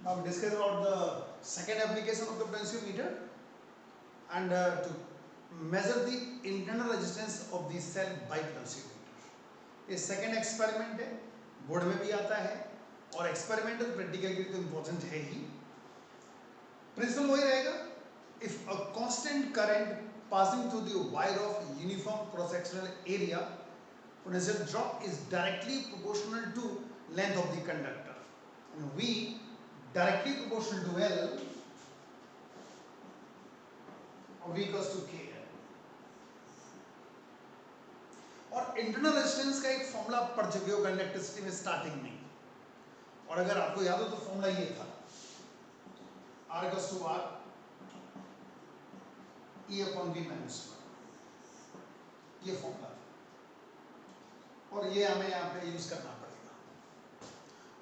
Now we discuss about the second application of the potentiometer and to measure the internal resistance of the cell by potentiometer. ये second experiment है, board में भी आता है और experimental practical के लिए तो इम्पोर्टेंट है ही. प्रिंसिपल वही रहेगा. If a constant current passing through the wire of uniform cross sectional area, potential drop is directly proportional to length of the conductor, and V directly proportional to L, V equals to K. और internal resistance का एक formula पढ़ चुके हो conductivity में starting में, और अगर आपको याद हो तो फॉर्मूला ये था R equals to R E upon V minus 1, ये फॉर्मूला था और ये हमें यहाँ पे यूज करना पड़ेगा.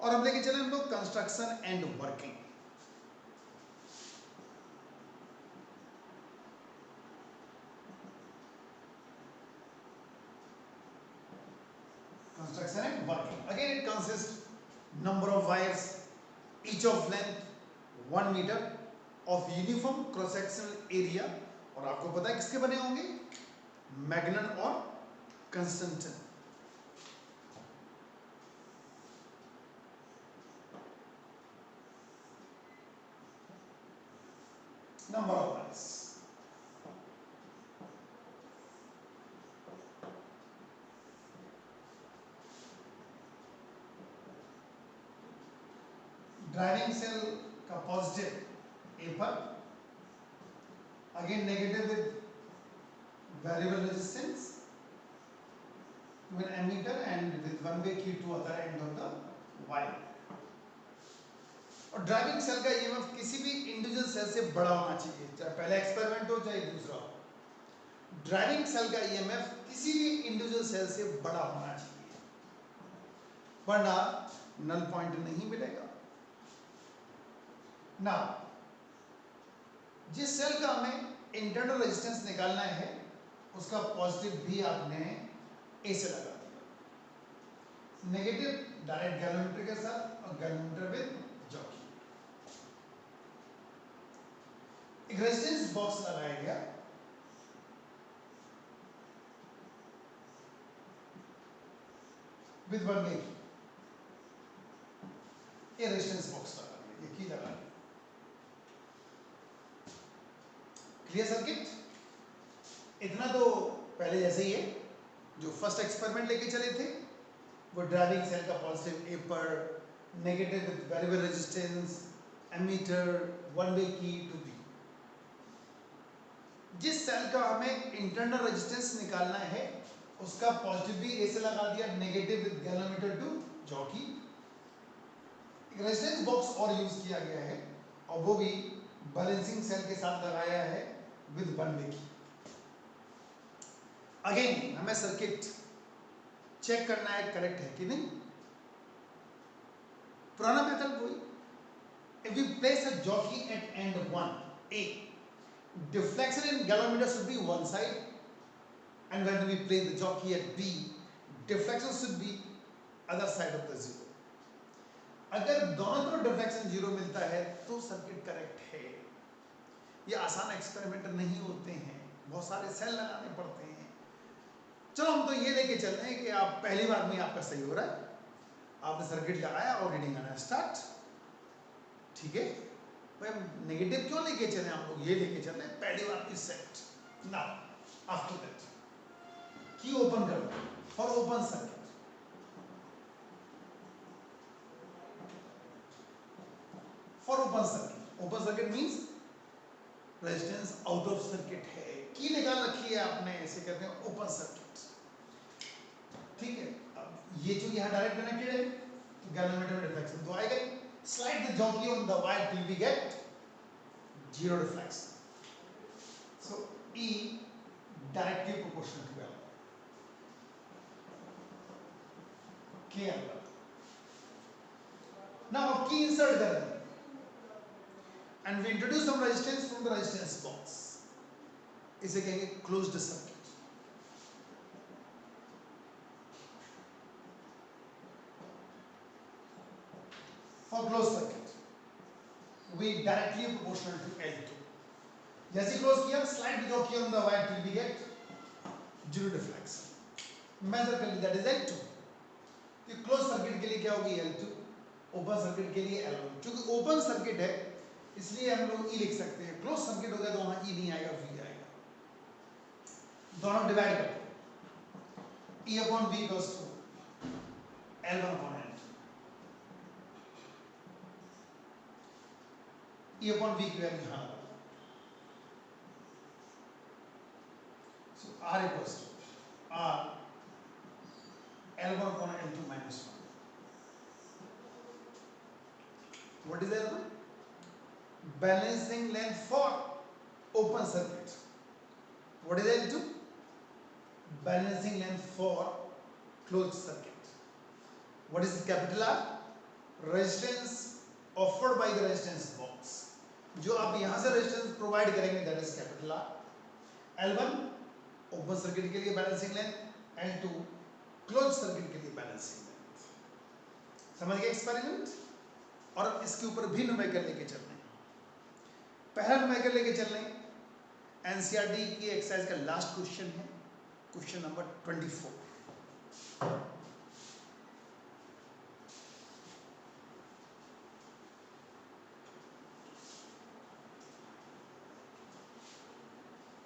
और अब लेके चले हम लोग construction and working. Construction and working. Again, it consists number of wires, each of length 1 meter, of uniform cross sectional area. और आपको पता है किसके बने होंगे? मैग्नन और constantan. Number of wires. Driving cell का पॉजिटिव ए पर, again negative with variable resistance to an ammeter and with one way key to other end of the wire. और ड्राइविंग सेल का ईएमएफ किसी भी individual cell से बड़ा होना चाहिए, चाहे पहला एक्सपेरिमेंट हो चाहे दूसरा हो. ड्राइविंग सेल का ईएमएफ किसी भी इंडिविजुअल सेल से बड़ा होना चाहिए, वरना नल पॉइंट नहीं मिलेगा. ना जिस सेल का हमें इंटरनल रेजिस्टेंस निकालना है उसका पॉजिटिव भी आपने ए से लगा दिया, नेगेटिव डायरेक्ट गैल्वेनोमीटर के साथ और गैल्वेनोमीटर विद जॉकी. एक रेजिस्टेंस बॉक्स लगाया गया, विद वन वे की. ये रेजिस्टेंस बॉक्स लगा दिया, ये की लगा दिया. Clear circuit? इतना तो पहले जैसे ही है जो फर्स्ट एक्सपेरिमेंट लेके चले थे, वो ड्राइविंग सेल का पॉजिटिव ए पर, negative with variable resistance, ammeter, one way key to B. जिस सेल का हमें इंटरनल रेजिस्टेंस निकालना है उसका पॉजिटिव भी ए से लगा दिया, negative with galvanometer to jockey. एक रेजिस्टेंस बॉक्स और यूज किया गया है और वो भी बैलेंसिंग सेल के साथ लगाया है विद वन वे की. अगेन हमें सर्किट चेक करना है करेक्ट है कि नहीं. पुराना मेथड वही, if we place a jockey at end 1 A, deflection in galvanometer should be one side, and when we place the jockey at B, deflection should be other side of the zero. अगर दोनों तरफ deflection zero मिलता है तो circuit correct है. ये आसान experiment नहीं होते हैं, बहुत सारे सेल लगाने पड़ते हैं. चलो हम तो ये लेके चल रहे हैं कि आप पहली बार में आपका सही हो रहा है, आपने सर्किट लगाया और रीडिंग आना स्टार्ट. ठीक है भाई, नेगेटिव क्यों लेके चले हम लोग, ये लेके चल रहे हैं पहली बार की सेट. नाउ आफ्टर दैट की ओपन कर दो for open circuit. For open circuit, open circuit means resistance out of circuit है, की निकाल रखी है आपने, ऐसे कहते हैं ओपन सर्किट. ठीक है, अब ये जो यहाँ डायरेक्ट कनेक्टेड है तो गैल्वेनोमीटर में रिफ्लेक्शन तो आएगा ही. Slide the jockey on the wire till we get zero reflection. So E directly proportional to L. K अंदर. नाउ की इंसर्ट कर दें and we introduce some resistance from the resistance box. इसे कहेंगे closed circuit. For closed circuit we directly proportional to L2. जैसे close किया slide jockey on the wire till we get zero deflection measure कर ली that is L2. तो close circuit के लिए क्या होगी L2, ओपन सर्किट के लिए L1. क्योंकि ओपन सर्किट है इसलिए हम लोग E लिख सकते हैं. क्लोज सर्किट हो गया तो वहां E नहीं आएगा, V आएगा. दोनों डिवाइड करते हैं. E upon V equals to L1 upon L2. E upon V की वैल्यू यहाँ. So R equals to R L1 upon L2 minus 1. What is L1? Balancing length for open circuit. What is L2? Balancing length for closed circuit. What is capital R? Resistance offered by the resistance box. जो आप यहाँ से resistance provide करेंगे that is capital R. L1 open circuit के लिए balancing length, L2 close circuit के लिए balancing length. समझ गए एक्सपेरिमेंट? और इसके ऊपर भी न्यूमेरिकल लेके चलने. पहला न्यूमेरिकल लेके चलने एनसीईआरटी की एक्सरसाइज का लास्ट क्वेश्चन है, क्वेश्चन नंबर 24.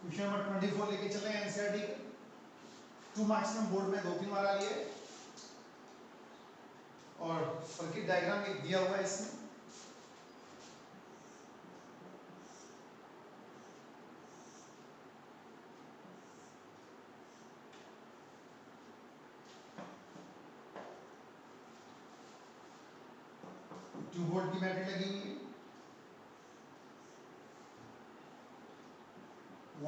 क्वेश्चन नंबर 24 लेके चले एनसीईआरटी का. 2 मार्क्स में बोर्ड में 2-3 बार आ लिए और सर्किट डायग्राम एक दिया हुआ है इसमें. टू वोल्ट की बैटरी लगी हुई है,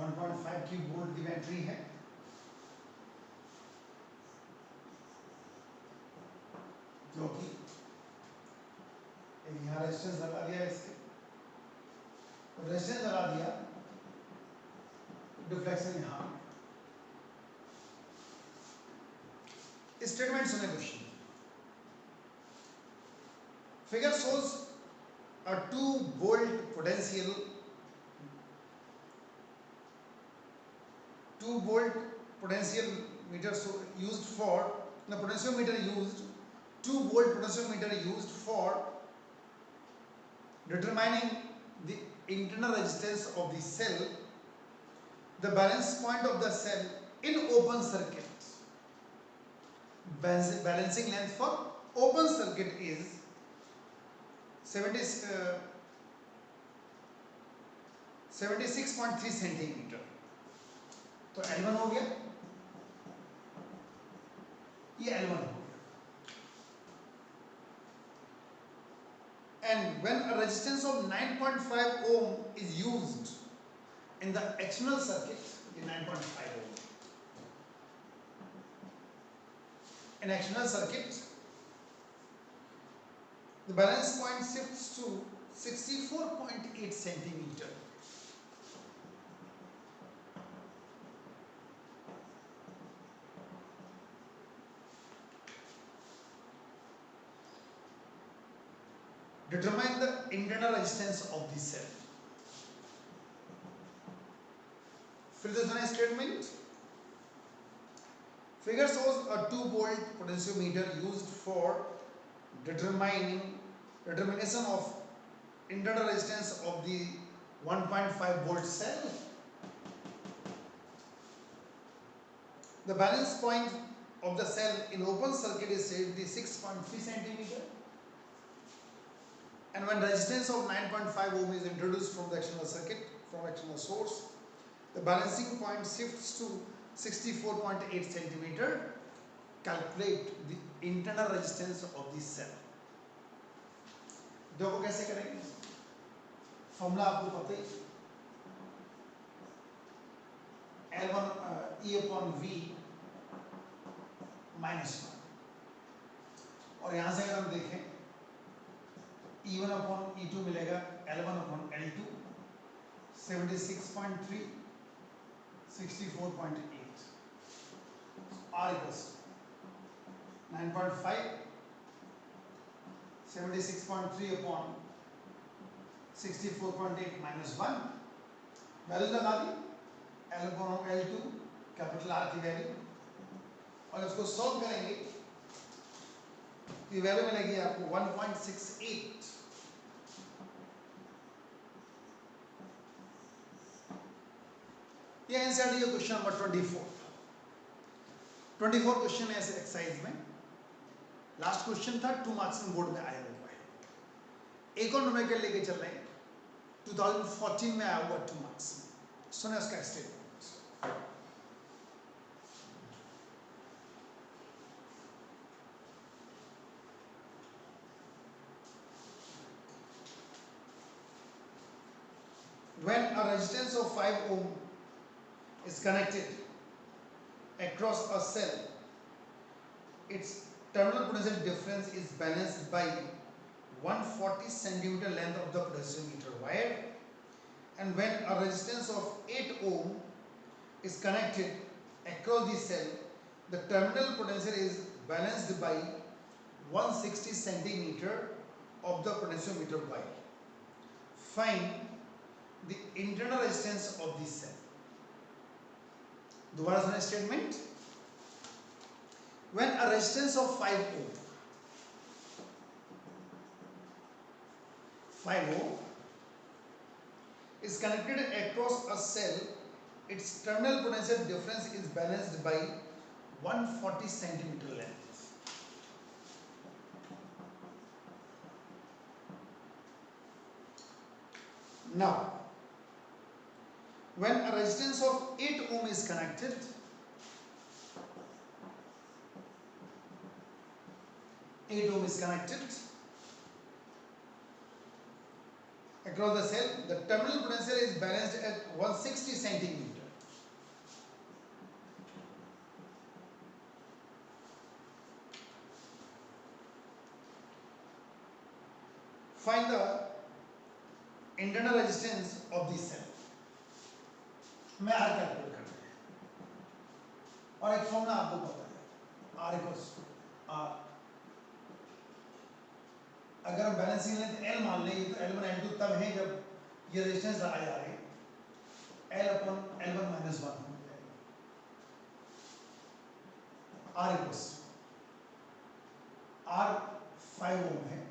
1.5 की वोल्ट की बैटरी है. जो कि एक यहाँ रेजिस्टेंस लगा दिया है, इसके रेजिस्टेंस लगा दिया, डिफ्लेक्शन यहाँ. स्टेटमेंट सुने question. Figure shows a 2 volt potential 2 volt potential meter used for the potentiometer used 2 volt potentiometer used for determining the internal resistance of the cell. The balance point of the cell in open circuit. Balancing length for open circuit is 76.3 centimetre. तो L1 हो गया, ये L1 हो गया. And when a resistance of 9.5 ohm is used in the external circuit, ये 9.5 ohm. In external circuit, the balance point shifts to 64.8 centimeter. Determine the internal resistance of the cell. फिर दूसरा statement. Figure shows a 2 volt potentiometer used for determination of internal resistance of the 1.5 volt cell. The balance point of the cell in open circuit is 76.3 centimeter. And when resistance of 9.5 ohm is introduced from the external circuit, from external source, the balancing point shifts to 64.8 centimeter. Calculate the internal resistance of the cell. देखो कैसे करेंगे, formula आपको पता ही, L1 E upon V minus 1. और यहाँ से अगर हम देखें E1 upon E2 मिलेगा L1 upon L2 76.3 64.8. R equals 9.5 76.3 upon 64.8 minus 1, value लगा दी L2 कैपिटल R की वैल्यू, और इसको सॉल्व करेंगे तो वैल्यू मिलेगी आपको 1.68। ये आंसर है क्वेश्चन नंबर 24 क्वेश्चन है इस एक्सरसाइज में। लास्ट क्वेश्चन था, 2 मार्क्स में बोर्ड में आया हुआ है। एक और न्यूमेरिकल लेके चल रहे हैं, 2014 में आया हुआ 2 मार्क्स में। सुने उसका statement. When a resistance of 5 ohm is connected across a cell, its terminal potential difference is balanced by 140 centimeter length of the potentiometer wire, and when a resistance of 8 ohm is connected across the cell, the terminal potential is balanced by 160 centimeter of the potentiometer wire. Find the internal resistance of the cell. दोबारा सुने statement. When a resistance of 5 ohm is connected across a cell, its terminal potential difference is balanced by 140 centimeter length. Now, when a resistance of 8 ohm is connected, across the cell, the terminal potential is balanced at 160 centimeter. Find the internal resistance of the cell. मैं R calculate करते हैं, और एक formula आपको पता है, R equals to R। अगर हम बैलेंसिंग लें तो L मान लें, ये तो L1 L2 तब है जब ये रेजिस्टेंस लगाए जा रहे हैं, L अपॉन L1 माइनस 1 हो जाएगा। R इक्वल्स R 5 ओम है,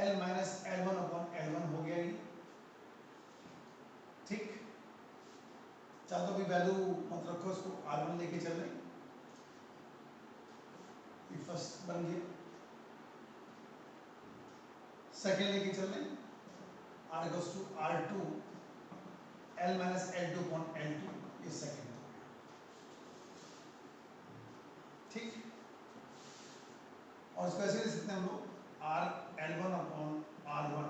L minus L1 upon L1 हो गया ये, ठीक। चाहे तो भी वैल्यू मत रखो, इसको R1 लेके चल रहे, ये फर्स्ट बन गया। सेकेंड लेके चल रहे, R equals to R2 L minus L2 upon L2, ये सेकेंड हो गया, ठीक। और इसको ऐसे लिख सकते हैं हम लोग, R L1 अपॉन R1,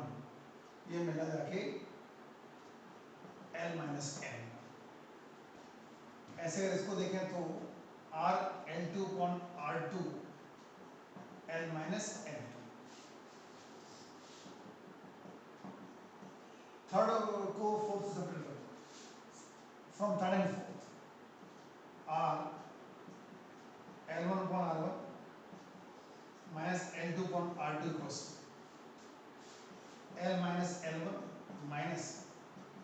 ये मिला जाके L माइनस M। ऐसे अगर इसको देखें तो R L2 upon R2 L minus M। Third को फोर्थ सेपरेट कर दो, from third and fourth, R L1 upon R1 minus L2 upon R2 equals L minus L1 minus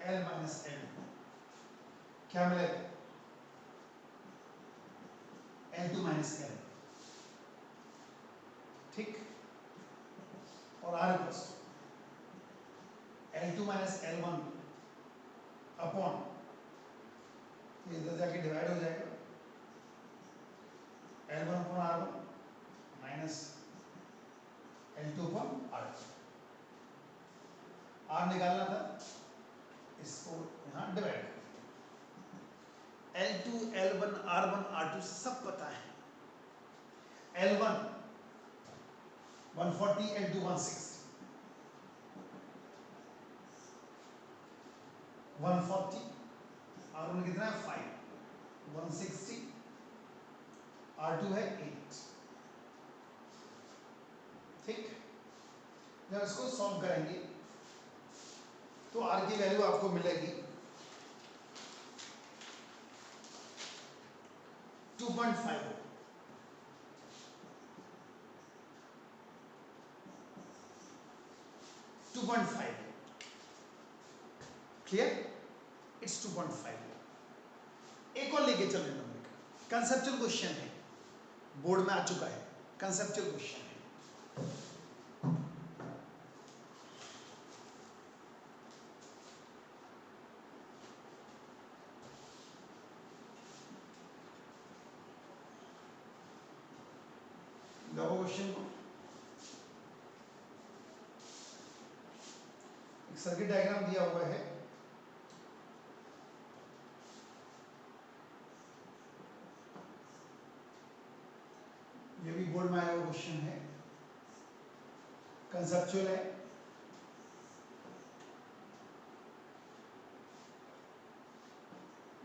L minus L2, क्या मिलेगा L2 माइनस L, ठीक। और R equals L2 minus L1 upon, ये इधर जाके divide हो जाएगा, L1 upon R1 minus L2 upon R2। R निकालना था, इसको यहाँ डिवाइड कर, L2 L1 R1 R2 सब पता है। L1 140, L2 160, 140 R1 कितना है 5, 160 R2 है 8, ठीक। जब इसको सॉल्व करेंगे तो R की वैल्यू आपको मिलेगी 2.5, 2.5 क्लियर? इट्स 2.5। एक और लेके चल रहे नंबर का कंसेप्चुअल क्वेश्चन है, बोर्ड में आ चुका है, कंसेप्चुअल क्वेश्चन है। देखो क्वेश्चन को, एक सर्किट डायग्राम दिया हुआ है, ये भी बोर्ड में आया हुआ क्वेश्चन है, कंसेप्चुअल है।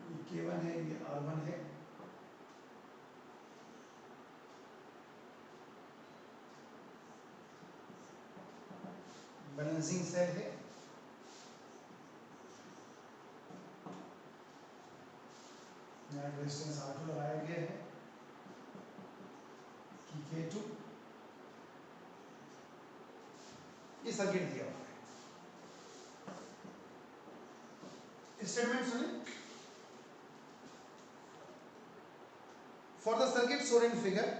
ये K1 है, ये R1 है, बैलेंसिंग सेल है, यहाँ रेजिस्टेंस R2 लगाया गया है कि K2, ये सर्किट दिया हुआ है। स्टेटमेंट सुने, for the circuit shown in figure,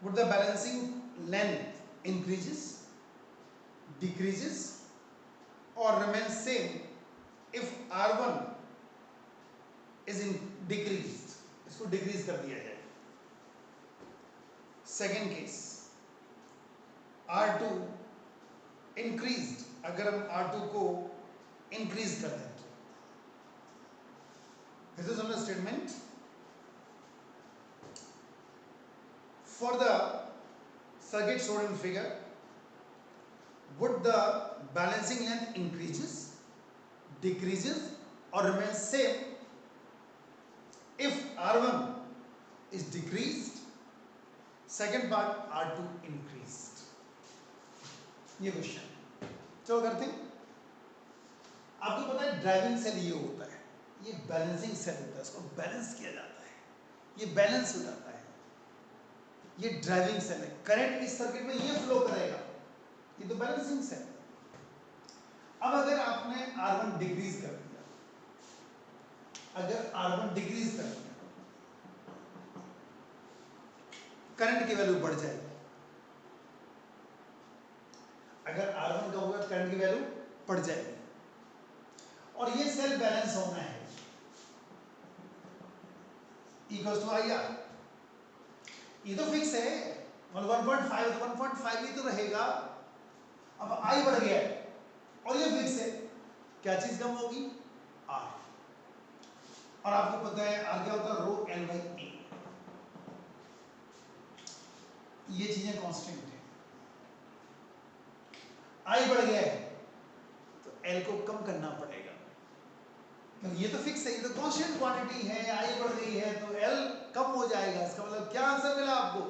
would the balancing length increases, decreases or remains same if R1 is in decreased, इसको डिक्रीज कर दिया जाए। सेकेंड केस, R2 इंक्रीज्ड, अगर हम R2 को इंक्रीज कर दें तो this is on statement, for the circuit shown in figure, would the balancing length increases, decreases or remains same if R1 is decreased, second part R2 increased। ये question चलो करते हैं। आपको पता है ड्राइविंग सेल ये होता है, ये बैलेंसिंग सेल होता है, इसको बैलेंस किया जाता है, ये बैलेंस हो जाता है, ये ड्राइविंग सेल है। करंट इस सर्किट में ये फ्लो करेगा, ये तो बैलेंसिंग सेल। अब अगर आपने R1 डिक्रीज कर दिया, अगर R1 डिक्रीज कर दिया, करंट की वैल्यू बढ़ जाएगी। अगर R1 का होगा करंट की वैल्यू बढ़ जाएगी, और ये सेल बैलेंस होना है इक्वल टू आई आर। ये तो फिक्स है, 1.5 तो 1.5 ही तो रहेगा। अब आई बढ़ गया है और ये फिक्स है, क्या चीज कम होगी? आर। और आपको पता है आर क्या होता है? रो एल बाई ए। ये चीजें कांस्टेंट है। आई बढ़ गया है तो एल को कम करना पड़ेगा, क्योंकि ये तो फिक्स है, ये तो कांस्टेंट क्वांटिटी है। आई बढ़ गई है तो एल कम हो जाएगा। इसका मतलब क्या आंसर मिला आपको?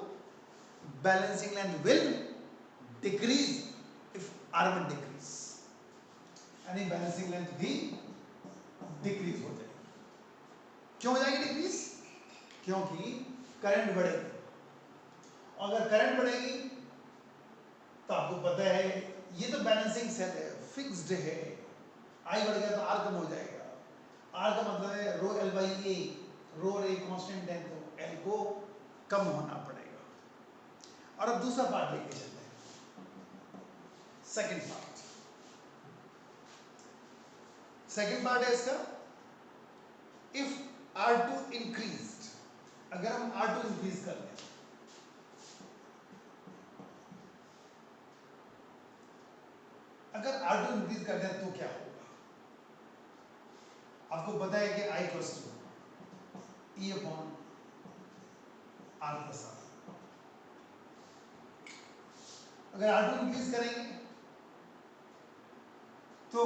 Balancing length will decrease if R1 decrease, यानी बैलेंसिंग लेंथ भी डिक्रीज हो जाएगी। क्यों हो जाएगी डिक्रीज? क्योंकि करंट बढ़ेगी, और अगर करंट बढ़ेगी तो आपको पता है ये तो बैलेंसिंग सेल है, फिक्स्ड है। आई बढ़ गया तो आर कम हो जाएगा। आर का मतलब है rho L by A, rho A constant है तो एल को कम होना पड़ेगा। और अब दूसरा पार्ट लेके चलते हैं, सेकंड पार्ट। सेकंड पार्ट है इसका, इफ R2 इंक्रीज्ड, अगर हम R2 इंक्रीज कर लें, अगर R2 इंक्रीज कर दें तो क्या होगा? आपको पता है कि I equals to E upon R plus R। अगर R2 इंक्रीज करेंगे तो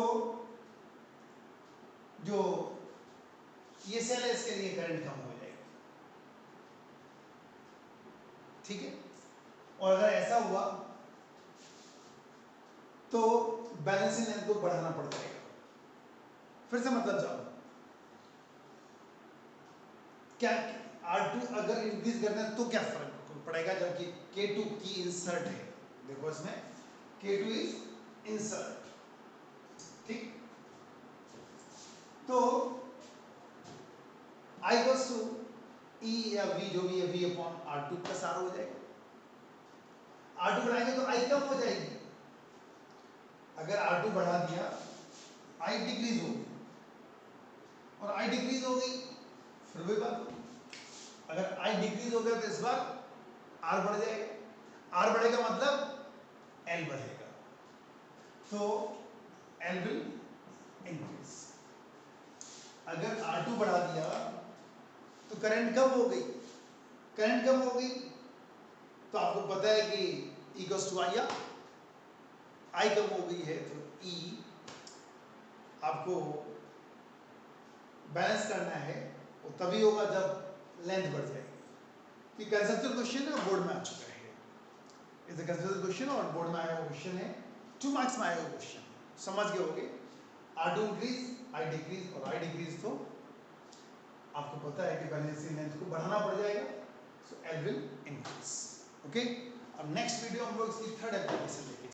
जो ये सेल है इसके लिए करंट कम हो जाएगी, ठीक है। और अगर ऐसा हुआ तो बैलेंसिंग लेंथ को बढ़ाना पड़ जाएगा। फिर से मतलब जाओ, क्या R2 अगर इंक्रीज करना है तो क्या फर्क पड़ेगा? जबकि K2 की इंसर्ट है, देखो इसमें K2 इज इंसर्ट, ठीक। तो I इक्वल्स टू E या V जो भी है V upon R2 plus R हो जाएगा। R2 बढ़ाएंगे तो I कम हो जाएगी। अगर R2 बढ़ा दिया I डिक्रीज होगी, और I डिक्रीज हो गई फिर वही बात होगी। अगर I डिक्रीज हो गया तो इस बार R बढ़ जाएगा। R बढ़ेगा मतलब L बढ़ेगा, तो L विल इंक्रीज। अगर R2 बढ़ा दिया तो करंट कम हो गई। करंट कम हो गई तो आपको पता है कि इक्वल्स टू आई, आई कम हो गई है तो E आपको बैलेंस करना है, वो तभी होगा जब लेंथ बढ़ जाएगी। ये कंसेप्चुअल क्वेश्चन है, बोर्ड में आ चुका है। इस कंसेप्चुअल क्वेश्चन और बोर्ड में आया हुआ क्वेश्चन है, 2 मार्क्स में आया हुआ क्वेश्चन, समझ गए होगे। R2 इंक्रीज आई डिक्रीज, और आई डिक्रीज तो आपको पता है कि बैलेंसिंग लेंथ को बढ़ाना पड़ जाएगा, सो L विल इंक्रीज। ओके, अब नेक्स्ट वीडियो हम लोग इसकी थर्ड एप्लीकेशन लेंगे।